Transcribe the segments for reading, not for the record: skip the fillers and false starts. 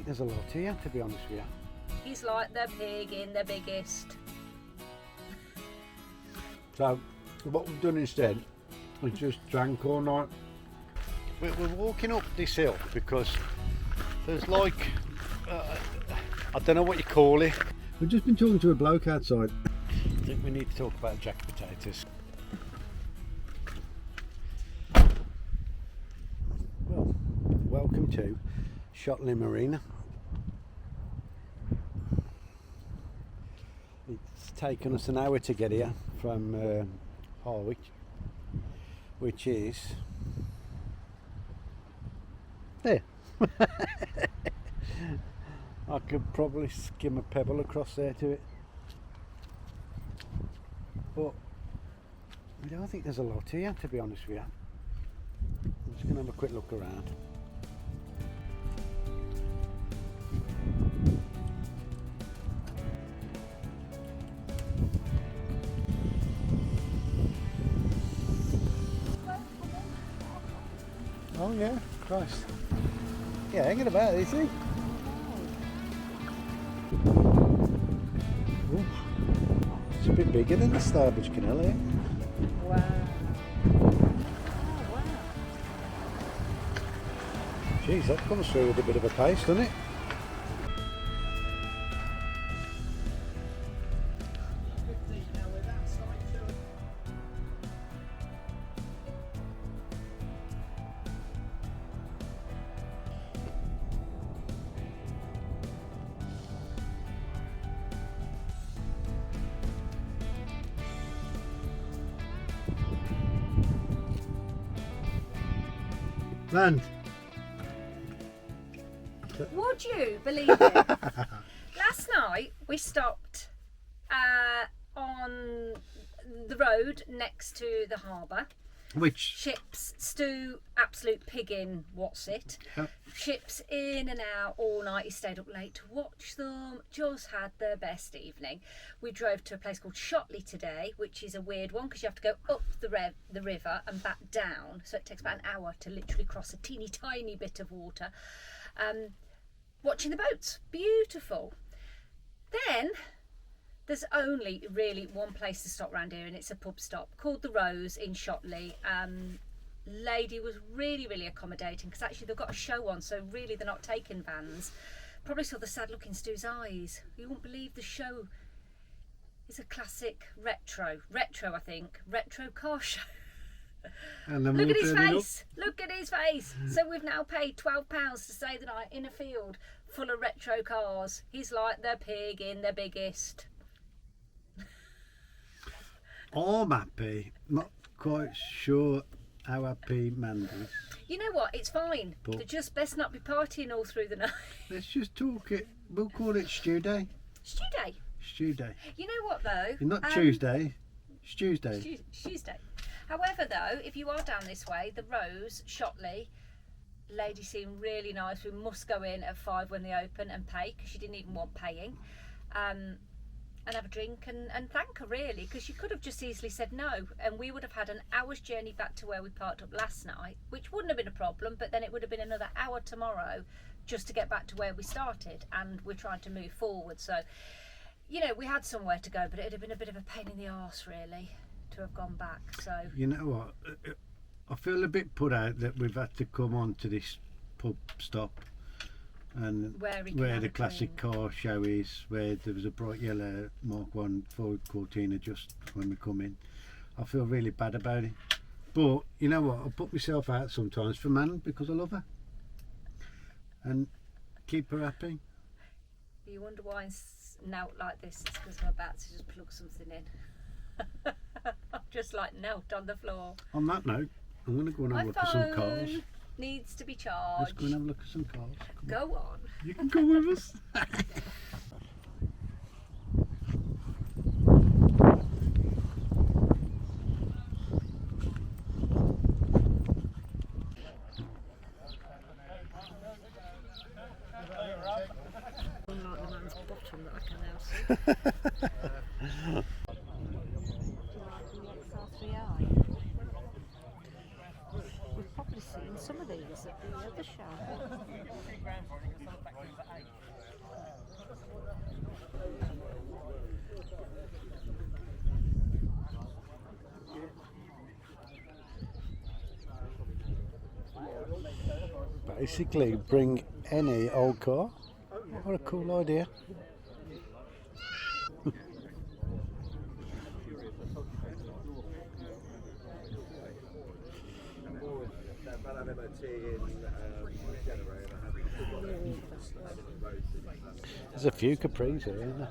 think there's a lot here, to be honest with you. He's like the pig in the biggest. So, what we've done instead, we just drank all night. We're walking up this hill because there's like, I don't know what you call it. We've just been talking to a bloke outside. I think we need to talk about jacket potatoes. Well, welcome to Shotley Marina. It's taken us an hour to get here from Harwich, which is there. I could probably skim a pebble across there to it, but I don't think there's a lot here, to be honest with you. I'm just going to have a quick look around. Oh yeah, Christ. Yeah, hanging about, is he? Ooh. It's a bit bigger than the Starbridge Canal, eh? Wow. Oh, wow. Jeez, that comes through with a bit of a pace, doesn't it? Land. Would you believe it? Last night we stopped on the road next to the harbour. Which? Ships, stew, absolute pig in, what's it? Yep. Ships in and out all night. He stayed up late to watch them. Just had the best evening. We drove to a place called Shotley today, which is a weird one because you have to go up the river and back down. So it takes about an hour to literally cross a teeny tiny bit of water. Watching the boats, beautiful. Then there's only really one place to stop around here, and it's a pub stop called the Rose in Shotley. Lady was really accommodating because actually they've got a show on, so really they're not taking vans. Probably saw the sad look in Stu's eyes. You won't believe the show is a classic retro I think, retro car show. And look at his face, look at his face. So we've now paid £12 to stay the night in a field full of retro cars. He's like the pig in the biggest. I'm happy, not quite sure how happy Mandy's. You know what, it's fine. But They're just best not be partying all through the night. Let's just talk it, we'll call it Stew Day. Stew Day. Stew Day. You know what though? Not Tuesday, Stew Day. Tuesday. However though, if you are down this way, the Rose, Shotley, lady seemed really nice. We must go in at 5 when they open and pay, because she didn't even want paying. And have a drink and thank her really, because she could have just easily said no, and we would have had an hour's journey back to where we parked up last night, which wouldn't have been a problem, but then it would have been another hour tomorrow just to get back to where we started, and we're trying to move forward. So, you know, we had somewhere to go, but it'd have been a bit of a pain in the arse really to have gone back. So you know what, I feel a bit put out that we've had to come on to this pub stop and where the classic car show is, where there was a bright yellow Mark 1 Ford Cortina just when we come in. I feel really bad about it, but you know what, I put myself out sometimes for Man because I love her and keep her happy. You wonder why it's knelt like this? It's because I'm about to just plug something in. I'm just like knelt on the floor. On that note, I'm going to go and have a look at some cars. Needs to be charged. Let's go and have a look at some cars. Go on. You can go with us. Unlike the man's bottom that I can now see. We've probably seen some of these at the other show. Basically, bring any old car. What a cool idea. There's a few Capris here, isn't there?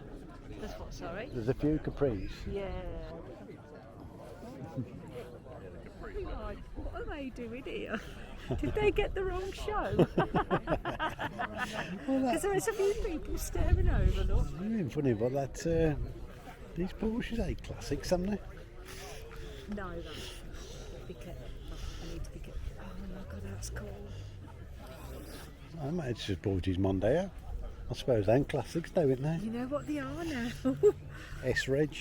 There's what, sorry? There's a few Capris. Yeah. What are they doing here? Did they get the wrong show? Because there's a few people staring over, look. It's funny, but that's these Porsches are classics, haven't they? No, that's be careful. I need to be careful. Oh my god, that's cool. I might just bought his Mondeo. I suppose they're classics though, aren't they? You know what they are now? S-Reg.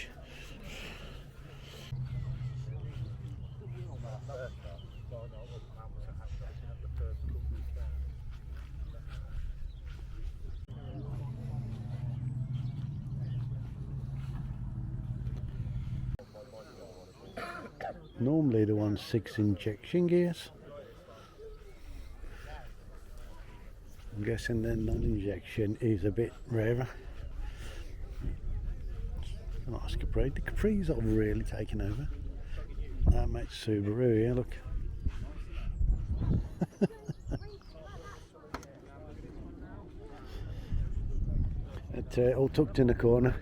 Normally the one's 6 injection gears. I'm guessing the non-injection is a bit rarer. A nice Capri. The Capris are really taking over. That makes Subaru here, look. It's all tucked in the corner.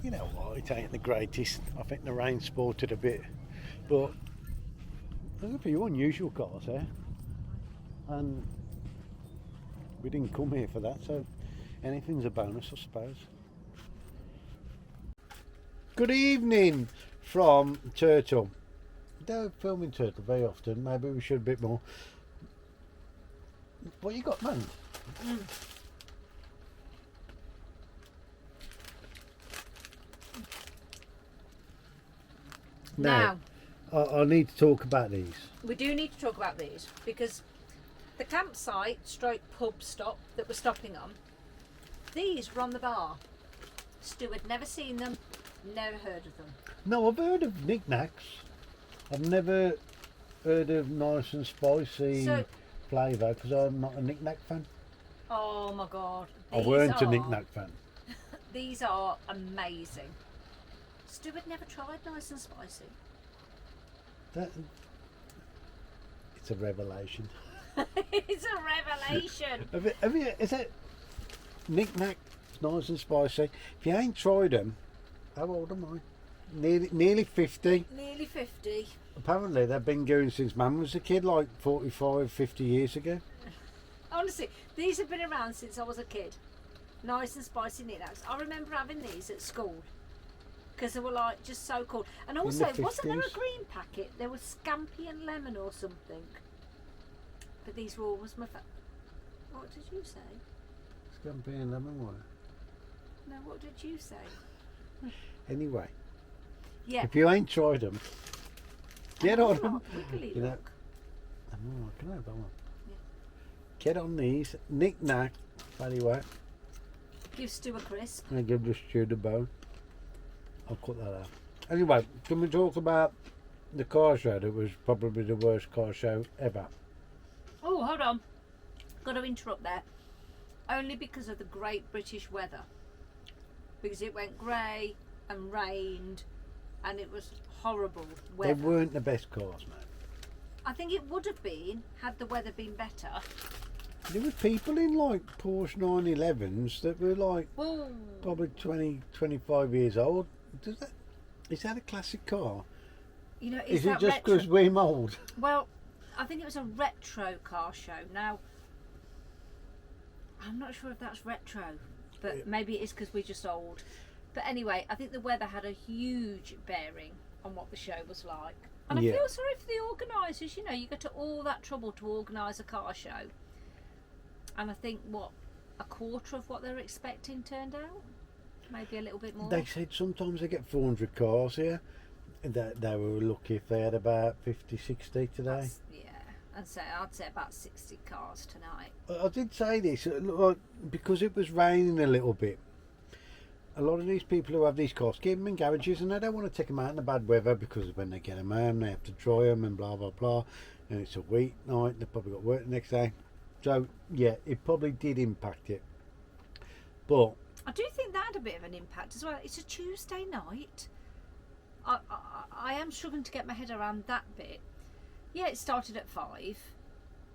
You know what, it ain't the greatest. I think the rain sported a bit, but there's a few unusual cars here, and we didn't come here for that, so anything's a bonus, I suppose. Good evening from Turtle. We don't film in Turtle very often, maybe we should a bit more. What you got, man? Now, I need to talk about these. we do need to talk about these because the campsite stroke pub stop that we're stopping on, these were on the bar. Stu had never seen them, never heard of them. No, I've heard of knickknacks. I've never heard of nice and spicy flavour because I'm not a knickknack fan. Oh my god. I weren't a knickknack fan. These are amazing. Stu had never tried nice and spicy. It's a revelation. It's a revelation. Have you, is it knickknack nice and spicy? If you ain't tried them, how old am I? Nearly 50. Nearly 50. Apparently they've been going since man was a kid, like 45, 50 years ago. Honestly, these have been around since I was a kid. Nice and spicy knickknacks. I remember having these at school because they were like just so cool. And also, wasn't there a green packet? There was scampi and lemon or something. But these were always my favourite. What did you say? Scampi and lemon water. No, what did you say? Anyway, yeah. If you ain't tried them, get on them. You know, can I have that one? Yeah. Get on these. Knick-knack. Anyway. Give Stu a crisp. I give the Stu the bone. I'll cut that out. Anyway, can we talk about the car show that was probably the worst car show ever? Oh, hold on. Got to interrupt there. Only because of the great British weather. Because it went grey and rained and it was horrible weather. They weren't the best cars, mate. I think it would have been had the weather been better. There were people in like Porsche 911s that were like probably 20, 25 years old. Is that a classic car? You know, is it just because we're old? Well, I think it was a retro car show. Now, I'm not sure if that's retro, but maybe it is because we're just old. But anyway, I think the weather had a huge bearing on what the show was like. And I feel sorry for the organisers. You know, you go to all that trouble to organise a car show. And I think, a quarter of what they were expecting turned out? Maybe a little bit more. They said sometimes they get 400 cars here. They were lucky if they had about 50, 60 today. I'd say about 60 cars tonight. I did say this, because it was raining a little bit. a lot of these people who have these cars keep them in garages and they don't want to take them out in the bad weather, because when they get them home they have to dry them and blah blah blah, and it's a weeknight, they've probably got work the next day. So yeah, it probably did impact it. But I do think that had a bit of an impact as well. It's a Tuesday night. I am struggling to get my head around that bit. Yeah, it started at 5,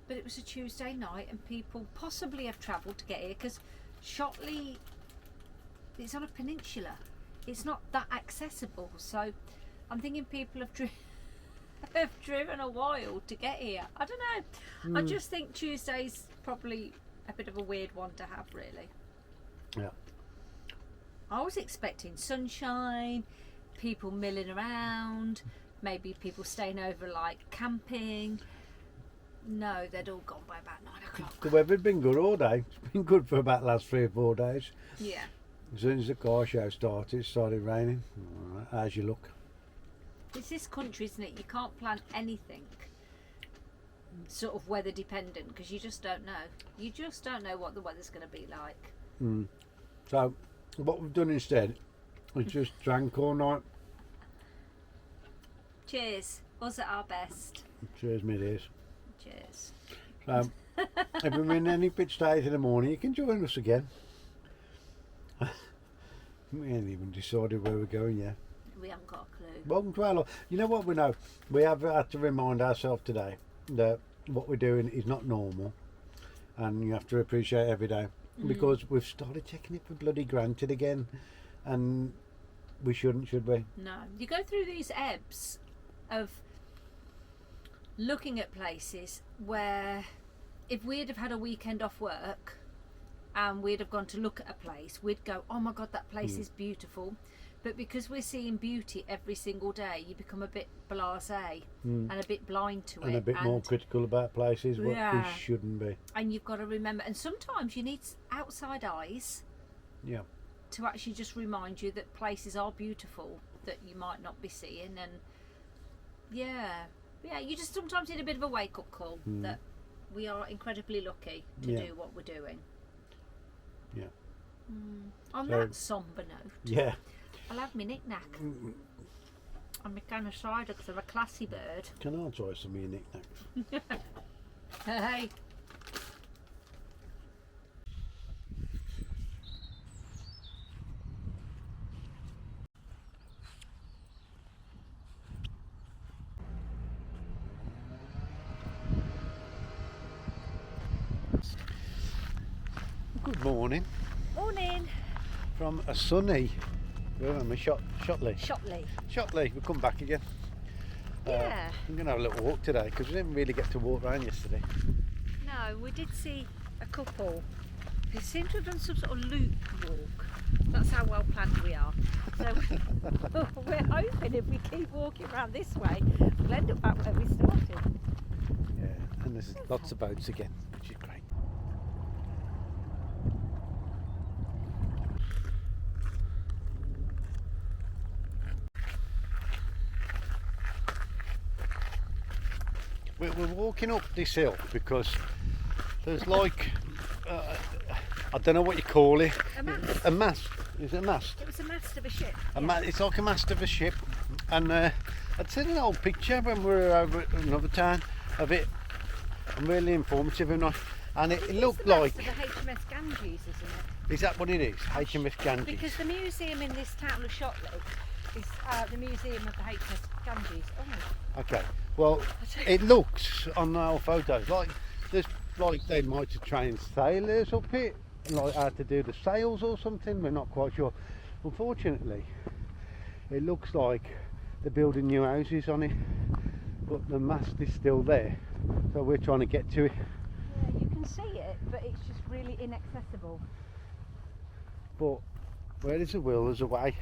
but it was a Tuesday night and people possibly have travelled to get here, because Shotley, it's on a peninsula. It's not that accessible. So I'm thinking people have driven a while to get here. I don't know. I just think Tuesday's probably a bit of a weird one to have, really. yeah. I was expecting sunshine, people milling around, maybe people staying over like camping. No, they'd all gone by about 9 o'clock. The weather's been good all day. It's been good for about the last 3 or 4 days. Yeah. As soon as the car show started, it started raining. All right, how's your luck? It's this country, isn't it? You can't plan anything sort of weather dependent, because you just don't know. You just don't know what the weather's going to be like. So what we've done instead is just drank all night. Cheers. Us at our best. Cheers, me dears. Cheers. So if we're in any pitch days in the morning, you can join us again. We ain't even decided where we're going yet. We haven't got a clue. Welcome to our life. You know what we know? We have had to remind ourselves today that what we're doing is not normal, and you have to appreciate every day, because we've started taking it for bloody granted again, and we shouldn't, should we? No. You go through these ebbs of looking at places where if we'd have had a weekend off work and we'd have gone to look at a place, we'd go, oh my God, that place is beautiful. But because we're seeing beauty every single day, you become a bit blasé and a bit blind to it. And a bit more critical about places, what Yeah. we shouldn't be. And you've got to remember, and sometimes you need outside eyes Yeah. to actually just remind you that places are beautiful that you might not be seeing. And yeah, you just sometimes need a bit of a wake-up call that we are incredibly lucky to do what we're doing. Yeah. On So- that sombre note, Yeah. I'll have my knick-knack. I'm a kind of cider because I'm a classy bird. Can I try some of your knickknacks? Hey. Good morning Morning. from a sunny, where am I? Shotley. Shotley. We've come back again. Yeah. I'm going to have a little walk today because we didn't really get to walk around yesterday. No, we did see a couple who seem to have done some sort of loop walk. That's how well planned we are. So we're hoping if we keep walking around this way, we'll end up back where we started. Yeah, and there's lots of boats again, which is great. We're walking up this hill because there's like, I don't know what you call it. A mast. A mast. Is it a mast? It was a mast of a ship. It's like a mast of a ship. And I'd seen an old picture when we were over at another town of it. And really informative and nice. And it looked like... It's the HMS Ganges, isn't it? Is that what it is? HMS Ganges? Because the museum in this town of Shotley is the museum of the HMS Ganges. Oh. Okay. Well, it looks on our photos like there's like they might have trained sailors up it, like how to do the sails or something. We're not quite sure. Unfortunately, it looks like they're building new houses on it, but the mast is still there. So we're trying to get to it. Yeah, you can see it, but it's just really inaccessible. But where there's a will, there's a way.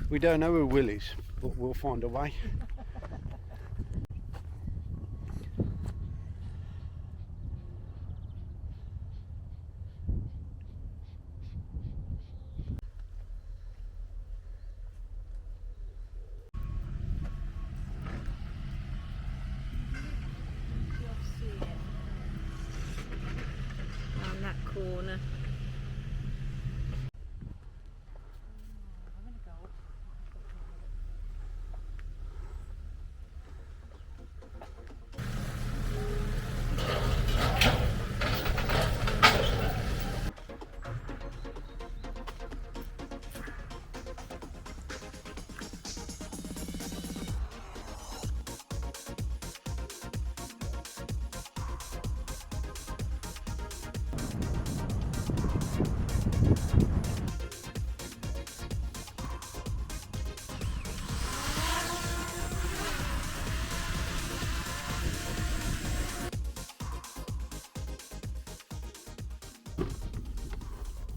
We don't know who Will is, but we'll find a way. On that corner.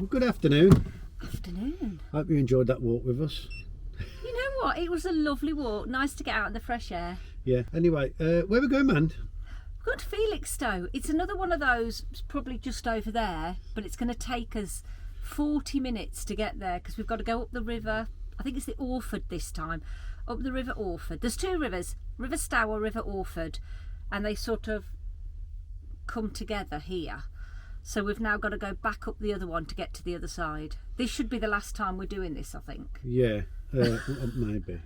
Well, good afternoon. Afternoon. Hope you enjoyed that walk with us. You know what? It was a lovely walk. Nice to get out in the fresh air. Yeah. Anyway, where we going, man? We're going to Felixstowe. It's another one of those, it's probably just over there, but it's going to take us 40 minutes to get there because we've got to go up the river. I think it's the Orford this time. Up the River Orford. There's two rivers, River Stour, River Orford, and they sort of come together here. So we've now got to go back up the other one to get to the other side. This should be the last time we're doing this, I think. Yeah, maybe.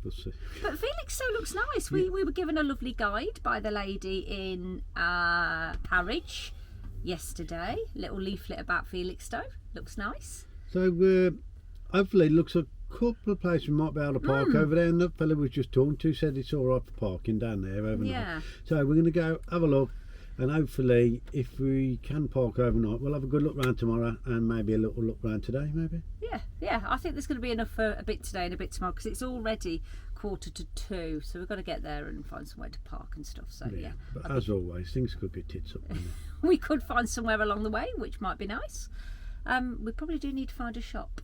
We'll see. But Felixstowe looks nice. We were given a lovely guide by the lady in Parridge yesterday. Little leaflet about Felixstowe. Looks nice. So hopefully it looks a couple of places we might be able to park over there, and that fella we was just talking to said it's all right for parking down there overnight. Yeah. So we're going to go have a look, and hopefully if we can park overnight we'll have a good look round tomorrow and maybe a little look round today maybe. Yeah, I think there's going to be enough for a bit today and a bit tomorrow because it's already 1:45, so we've got to get there and find somewhere to park and stuff. So yeah. But as always, things could get tits up. We could find somewhere along the way, which might be nice. We probably do need to find a shop.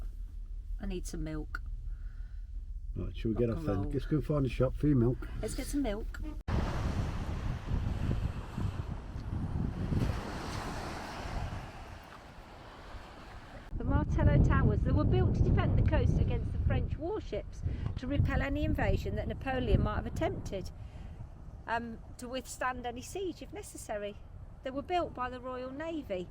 I need some milk. Right, shall we get off then? Let's go find a shop for your milk. Let's get some milk. The Martello Towers, they were built to defend the coast against the French warships, to repel any invasion that Napoleon might have attempted, to withstand any siege if necessary. They were built by the Royal Navy.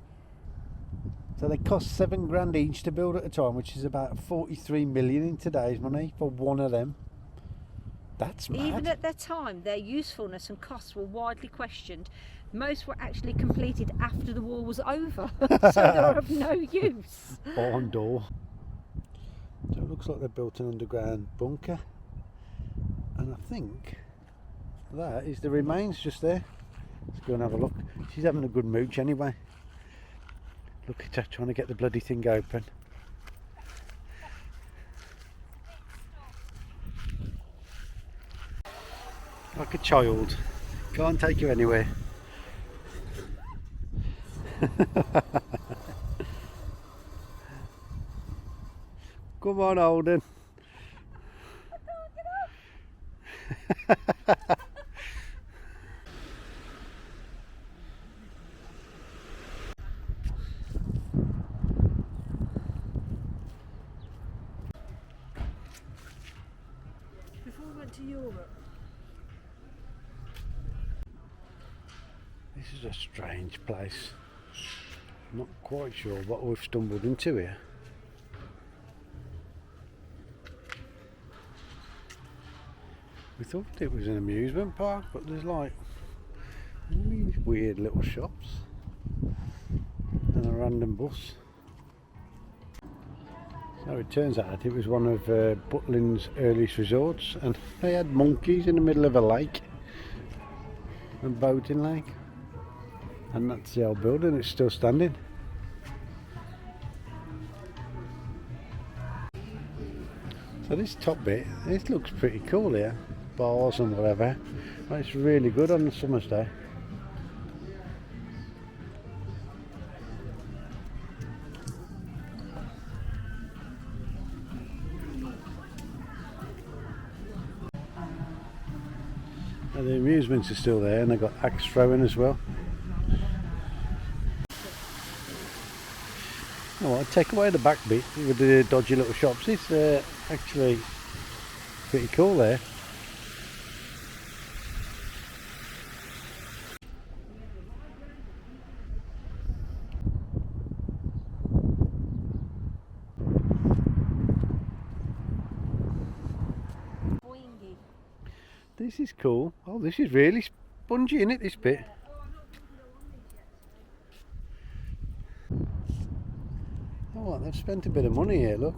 So they cost £7,000 each to build at a time, which is about 43 million in today's money for one of them. That's mad. Even at their time, their usefulness and costs were widely questioned. Most were actually completed after the war was over, so they're of no use. Barn door. So it looks like they built an underground bunker, and I think that is the remains just there. Let's go and have a look. She's having a good mooch anyway. Look at her trying to get the bloody thing open. Like a child. Can't take you anywhere. Come on, Holden. Before we went to Europe. This is a strange place. I'm not quite sure what we've stumbled into here. We thought it was an amusement park, but there's like all these weird little shops and a random bus. So it turns out it was one of Butlin's earliest resorts, and they had monkeys in the middle of a lake, a boating lake. And that's the old building, it's still standing. So this top bit, this looks pretty cool here. Bars and whatever. But it's really good on a summer's day. Now the amusements are still there, and they've got axe throwing as well. Oh, I'd take away the back bit with the dodgy little shops. It's actually pretty cool there. This is cool. Oh, this is really spongy, isn't it, this bit? Oh, they've spent a bit of money here, look.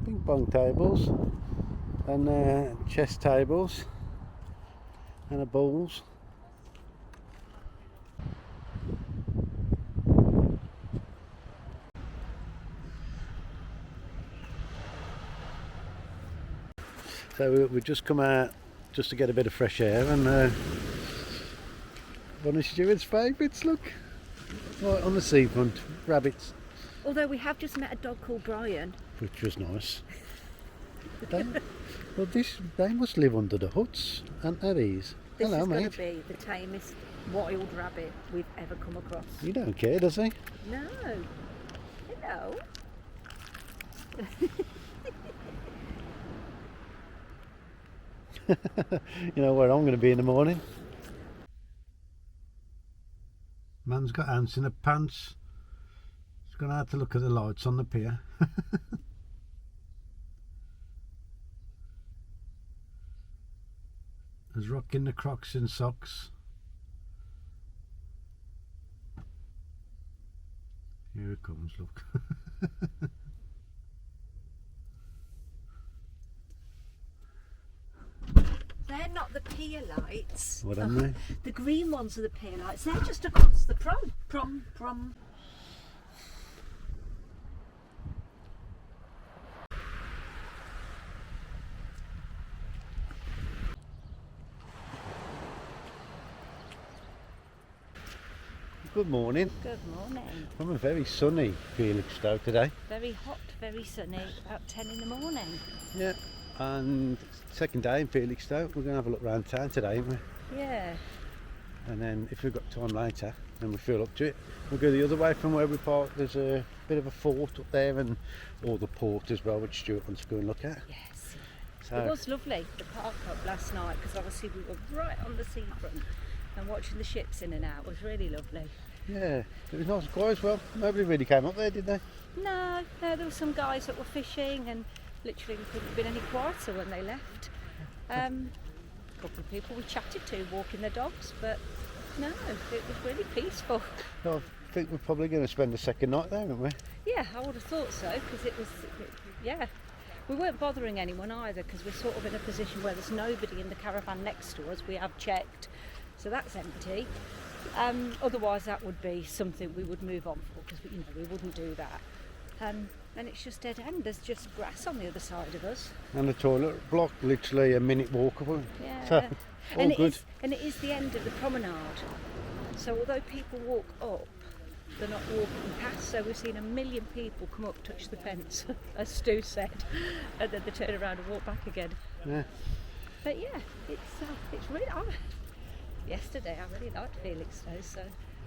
Ping pong tables and chess tables and a bowls. So we've just come out just to get a bit of fresh air, and one of Stuart's favourites, look. Right on the seafront, rabbits, Although we have just met a dog called Brian. which was nice. Well, they must live under the huts, aren't they, these? This Hello, is going mate. to be the tamest wild rabbit we've ever come across. He don't care, does he? No. Hello. You know where I'm going to be in the morning? Man's got ants in the pants. He's going to have to look at the lights on the pier. There's rocking the Crocs and socks. Here it comes, look. They're not the pier lights. What am they? The green ones are the pier lights. They're just across the prom. Good morning. Good morning. From a very sunny Felixstowe today. Very hot, very sunny, about 10 in the morning. Yeah, and second day in Felixstowe. We're going to have a look around town today, aren't we? Yeah. And then if we've got time later and we feel up to it, we'll go the other way from where we parked. There's a bit of a fort up there, and all the port as well, which Stuart wants to go and look at. Yes. So, It was lovely, the park up last night, because obviously we were right on the seafront and watching the ships in and out was really lovely. yeah, it was nice and quiet as well. Nobody really came up there, did they? No, there were some guys that were fishing, and literally we couldn't have been any quieter when they left. A couple of people we chatted to walking their dogs, but no, it was really peaceful. Well, I think we're probably going to spend the second night there, aren't we? Yeah, I would have thought so, because yeah. We weren't bothering anyone either, because we're sort of in a position where there's nobody in the caravan next to us. We have checked, so that's empty. Otherwise that would be something we would move on for, because we wouldn't do that. And it's just dead end. There's just grass on the other side of us. And the toilet block, literally a minute walk away. Yeah. So, all and good. it is the end of the promenade. So although people walk up, they're not walking past. So we've seen 1 million people come up, touch the fence, as Stu said, and then they turn around and walk back again. Yeah. But yeah, it's really. Yesterday I really liked Felixstowe, so.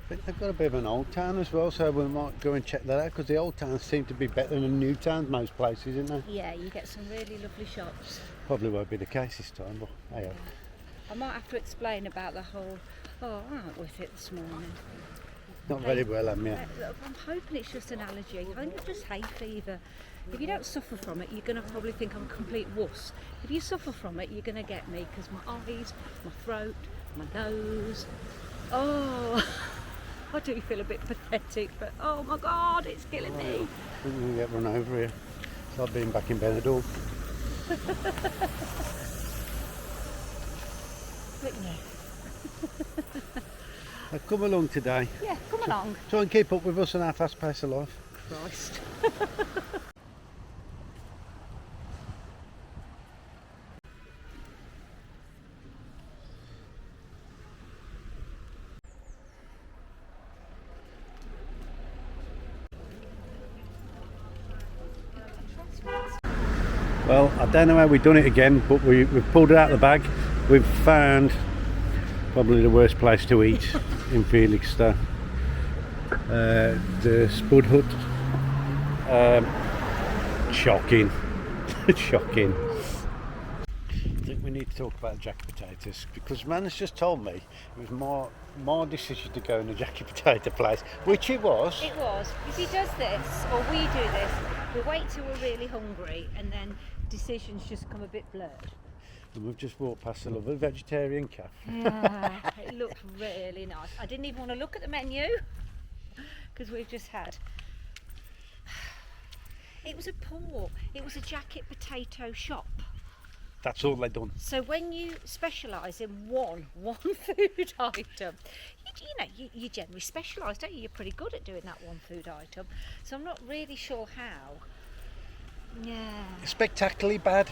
But they've got a bit of an old town as well, so we might go and check that out, because the old towns seem to be better than the new towns most places, isn't they? Yeah, you get some really lovely shops. Probably won't be the case this time, but hey. I might have to explain about the whole. Oh, I aren't with it this morning. Not very well, am I? I'm hoping it's just an allergy. I think it's just hay fever. If you don't suffer from it, you're going to probably think I'm a complete wuss. If you suffer from it, you're going to get me, because my eyes, my throat, my nose. Oh, I do feel a bit pathetic, but oh my God, it's killing me. We're going to get run over here. So I've been back in bed at all. But yeah. Now come along today. Yeah, come along. Try and keep up with us and our fast pace of life. Christ. Well, I don't know how we've done it again, but we've pulled it out of the bag. We've found probably the worst place to eat in Felixstowe. The Spud Hut. Shocking. Shocking. I think we need to talk about jacket potatoes, because man has just told me it was my decision to go in the jacket potato place, which it was. It was. If he does this, or we do this, we wait till we're really hungry, and then decisions just come a bit blurred. And we've just walked past a lovely vegetarian cafe. Yeah, it looked really nice. I didn't even want to look at the menu, because we've just had. It was a jacket potato shop. That's all they've done. So when you specialise in one food item, you generally specialise, don't you? You're pretty good at doing that one food item. So I'm not really sure how. Yeah. Spectacularly bad.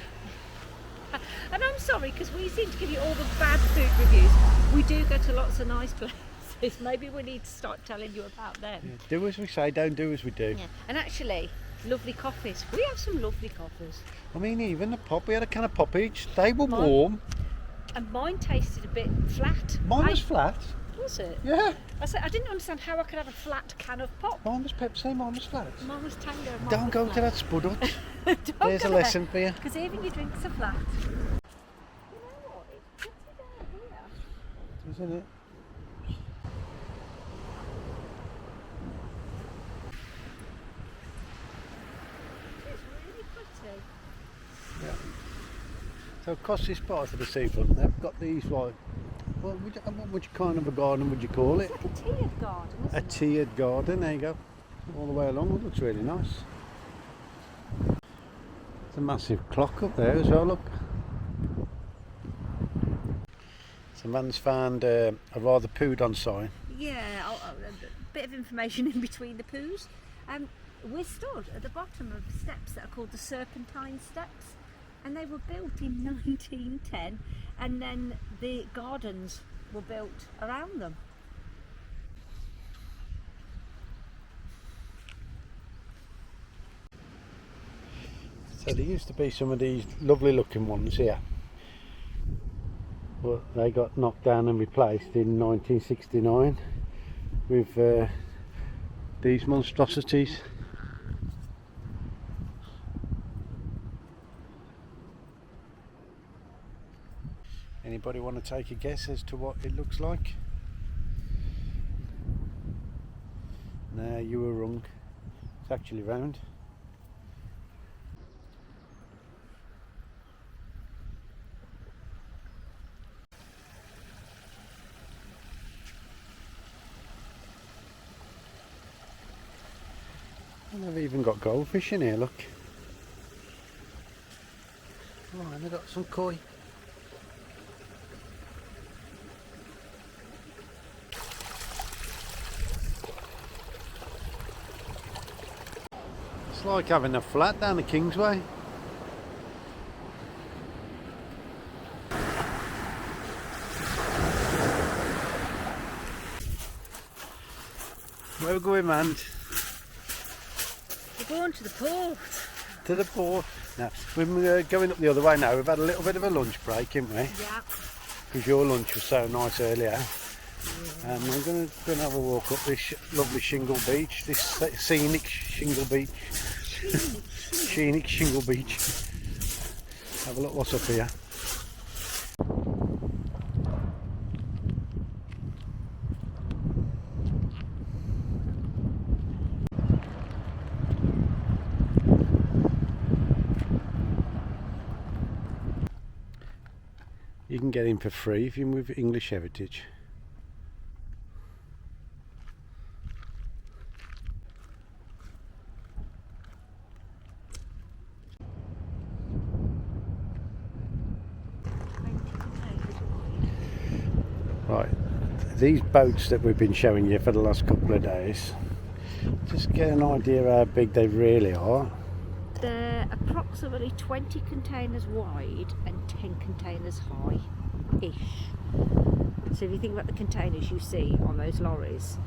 And I'm sorry, because we seem to give you all the bad food reviews. We do go to lots of nice places. houses. Maybe we need to start telling you about them. Yeah, do as we say, don't do as we do. Yeah. And actually, lovely coffees. We have some lovely coffees. I mean, even the pop, we had a can of pop each. They were warm. And mine tasted a bit flat. Mine was flat. Was it? Yeah. I didn't understand how I could have a flat can of pop. Mine was Pepsi, mine was flat. Mine was Tango. Don't go to that spud hut. There's a lesson for you. Because even your drinks are flat. You know what? It's pretty down here. Isn't it? It's really pretty. Yeah. So across this part of the seafront, they've got these like, what kind of a garden would you call it? It's like a tiered garden, isn't A tiered garden, there you go. All the way along, it looks really nice. There's a massive clock up there as well, look. So man's found a rather pooed on sign. Yeah, a bit of information in between the poos. We're stood at the bottom of steps that are called the Serpentine Steps, and they were built in 1910, and then the gardens were built around them. So there used to be some of these lovely looking ones here, but they got knocked down and replaced in 1969 with these monstrosities. Anybody want to take a guess as to what it looks like? No, you were wrong. It's actually round. And they've even got goldfish in here, look. Oh, and they've got some koi. It's like having a flat down the Kingsway. Where are we going, man? We're going to the port. To the port. Now, we're going up the other way now. We've had a little bit of a lunch break, haven't we? Yeah. Because your lunch was so nice earlier. Yeah. And we're going to have a walk up this lovely shingle beach, this scenic shingle beach. Scenic shingle beach. Have a look what's up here. You can get in for free if you're with English Heritage. Right, these boats that we've been showing you for the last couple of days, just get an idea how big they really are. They're approximately 20 containers wide and 10 containers high-ish. So if you think about the containers you see on those lorries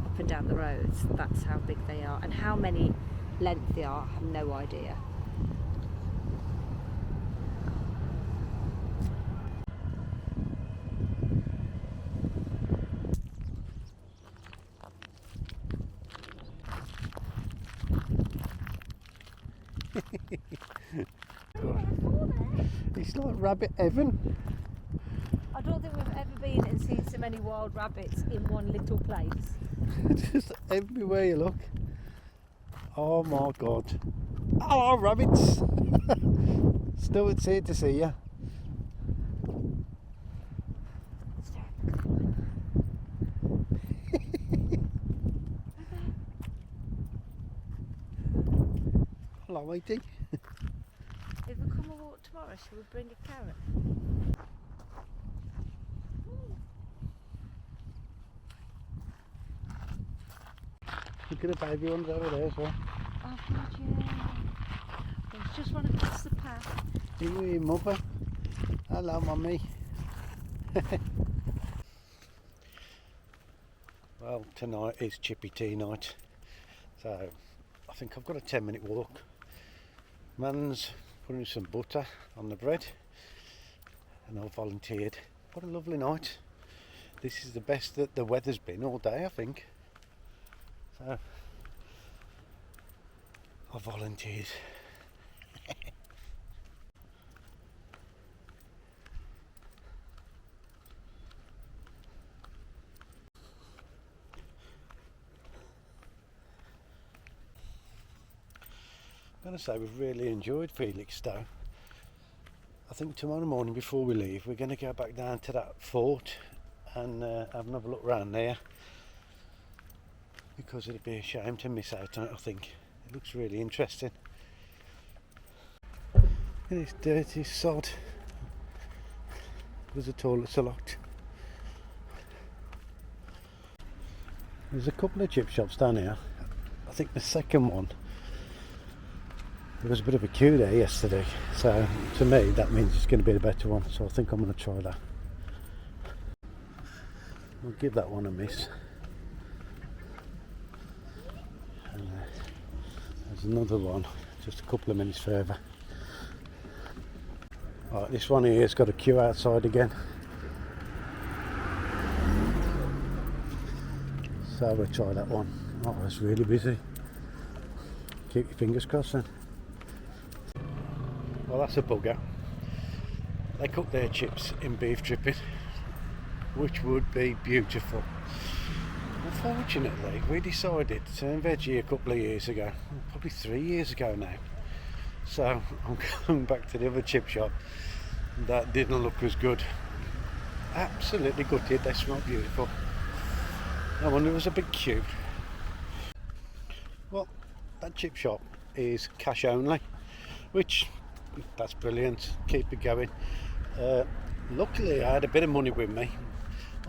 up and down the roads, that's how big they are. And how many length they are, I have no idea. It's like rabbit heaven. I don't think we've ever been and seen so many wild rabbits in one little place. Just everywhere you look. Oh my god. Hello rabbits. Stuart's here to see you. Hello matey. If we come and walk tomorrow, shall we bring a carrot? Look at the baby ones over there as well. Oh god, yeah. There's just one across the path. You your mother. Hello mummy. Well, tonight is chippy tea night, so I think I've got a 10-minute walk. Man's putting some butter on the bread and I've volunteered. What a lovely night. This is the best that the weather's been all day, I think. So I volunteered. I'm going to say we've really enjoyed Felixstowe. I think tomorrow morning before we leave we're going to go back down to that fort and have another look around there, because it'd be a shame to miss out on it. I think it looks really interesting. And it's dirty sod because the toilets are locked. There's a couple of chip shops down here. I think the second one, there was a bit of a queue there yesterday, so to me that means it's going to be the better one, so I think I'm going to try that. I'll give that one a miss. And there's another one just a couple of minutes further. Right, this one here has got a queue outside again, so we'll try that one. Oh, it's really busy. Keep your fingers crossed then. Well, that's a bugger. They cook their chips in beef dripping, which would be beautiful. Unfortunately, we decided to turn veggie a couple of years ago, probably 3 years ago now. So I'm going back to the other chip shop. That didn't look as good. Absolutely gutted, they smell beautiful. I wonder if there's a big queue. Well, that chip shop is cash only, which that's brilliant. Keep it going. Luckily I had a bit of money with me.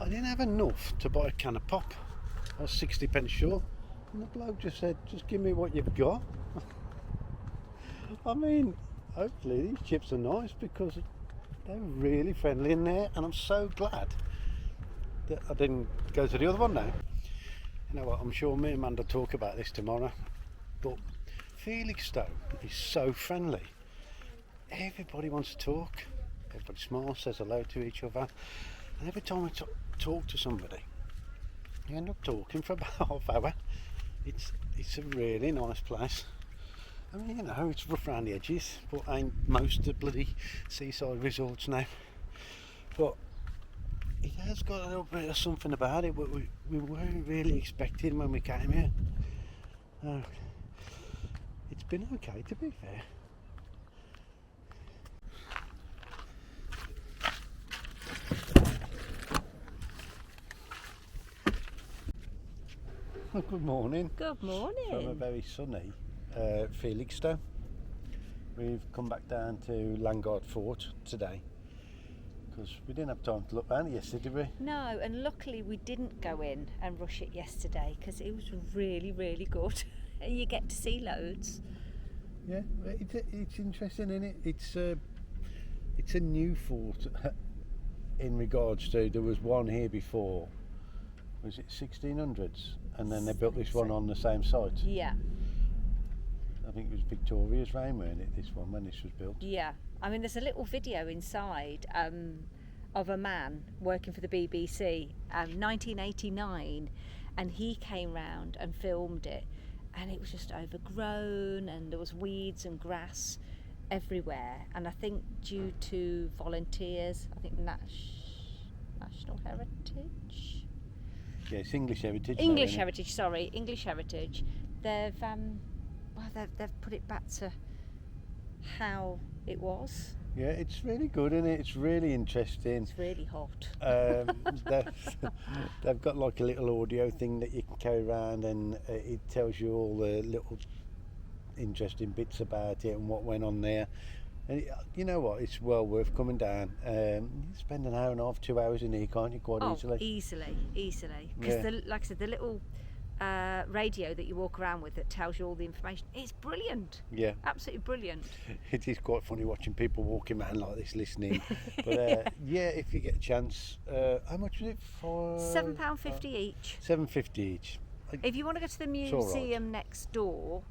I didn't have enough to buy a can of pop. I was 60p short, and the bloke just said, just give me what you've got. I mean, hopefully these chips are nice, because they're really friendly in there, and I'm so glad that I didn't go to the other one now. You know what, I'm sure me and Amanda talk about this tomorrow, but Felixstowe is so friendly. Everybody wants to talk, everybody smiles, says hello to each other, and every time I talk to somebody, you end up talking for about half hour. It's a really nice place. I mean, you know, it's rough around the edges, but ain't most of the bloody seaside resorts now. But it has got a little bit of something about it, but we weren't really expecting when we came here. It's been okay, to be fair. Good morning. Good morning. From a very sunny Felixstowe. We've come back down to Langard Fort today because we didn't have time to look around it yesterday, did we? No, and luckily we didn't go in and rush it yesterday, because it was really, really good. And you get to see loads. Yeah, it's interesting, isn't it? It's a new fort in regards to, there was one here before, was it 1600s? And then they built this one on the same site. Yeah. I think it was Victoria's reign, wasn't it, this one, when this was built? Yeah. I mean, there's a little video inside of a man working for the BBC, 1989, and he came round and filmed it, and it was just overgrown, and there was weeds and grass everywhere. And I think due to volunteers, I think National Heritage. Yeah, it's English Heritage. English Heritage, sorry, English Heritage. They've put it back to how it was. Yeah, it's really good, isn't it? It's really interesting. It's really hot. They've got like a little audio thing that you can carry around, and it tells you all the little interesting bits about it and what went on there. And you know what? It's well worth coming down. You spend an hour and a half, 2 hours in here, can't you? Quite easily. Easily. Because, like I said, the little radio that you walk around with that tells you all the information. It's brilliant. Yeah. Absolutely brilliant. It is quite funny watching people walking around like this listening. But yeah, if you get a chance, how much was it for? £7.50 each. £7.50 each. If you want to go to the It's all museum right. next door,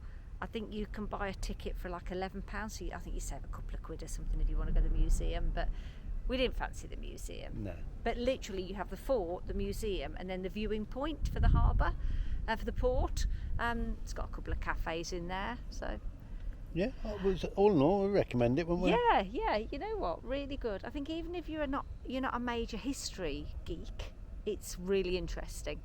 I think you can buy a ticket for like £11. So I think you save a couple of quid or something if you want to go to the museum. But we didn't fancy the museum. No. But literally, you have the fort, the museum, and then the viewing point for the harbour, for the port. It's got a couple of cafes in there, so. Yeah, all in all, we recommend it, wouldn't we? Yeah. You know what? Really good. I think even if you're not a major history geek, it's really interesting.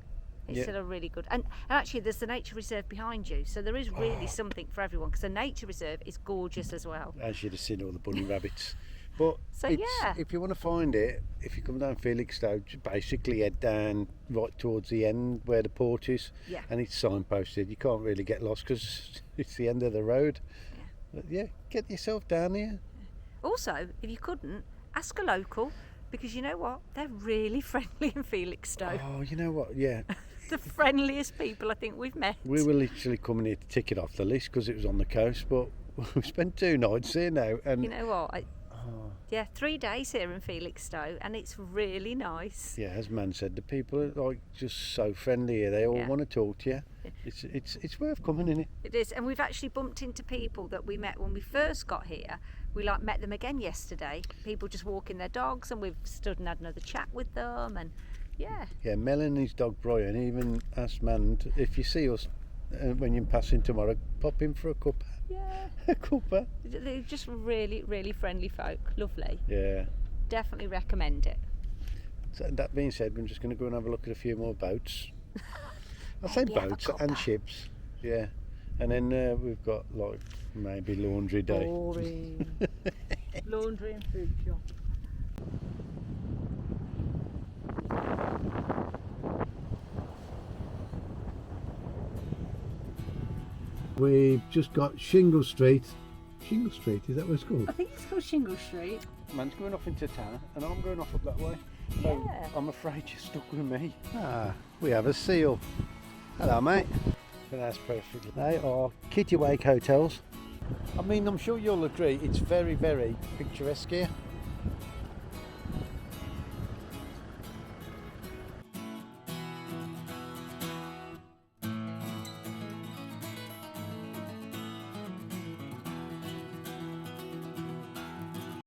It's still a really good. And actually, there's the nature reserve behind you, so there is really something for everyone. Because the nature reserve is gorgeous as well. As you'd have seen all the bunny rabbits. But So if you want to find it, if you come down Felixstowe, just basically head down right towards the end where the port is, and it's signposted. You can't really get lost because it's the end of the road. But yeah, get yourself down here. Also, if you couldn't, ask a local, because you know what? They're really friendly in Felixstowe. Oh, you know what? Yeah. The friendliest people I think we've met. We were literally coming here to tick it off the list because it was on the coast, but we've spent 2 nights here now. And you know what? 3 days here in Felixstowe, and it's really nice. Yeah, as Man said, the people are like just so friendly here. They all want to talk to you. Yeah. It's worth coming, isn't it? It is, and we've actually bumped into people that we met when we first got here. We met them again yesterday. People just walking their dogs, and we've stood and had another chat with them, and yeah. Yeah, Mel and his dog Brian even asked Man if you see us when you're passing tomorrow, pop in for a cup. Yeah. A cuppa. They're just really, really friendly folk. Lovely. Yeah. Definitely recommend it. So that being said, we're just going to go and have a look at a few more boats. I say boats and ships. Yeah. And then we've got like maybe laundry day. Boring. Laundry and food shop. We've just got Shingle Street. Shingle Street, is that what it's called? I think it's called Shingle Street. Man's going off into town and I'm going off up that way. So I'm afraid you're stuck with me. We have a seal. Hello, mate. That's perfect. They are Kittiwake hotels. I mean, I'm sure you'll agree, it's very, very picturesque here.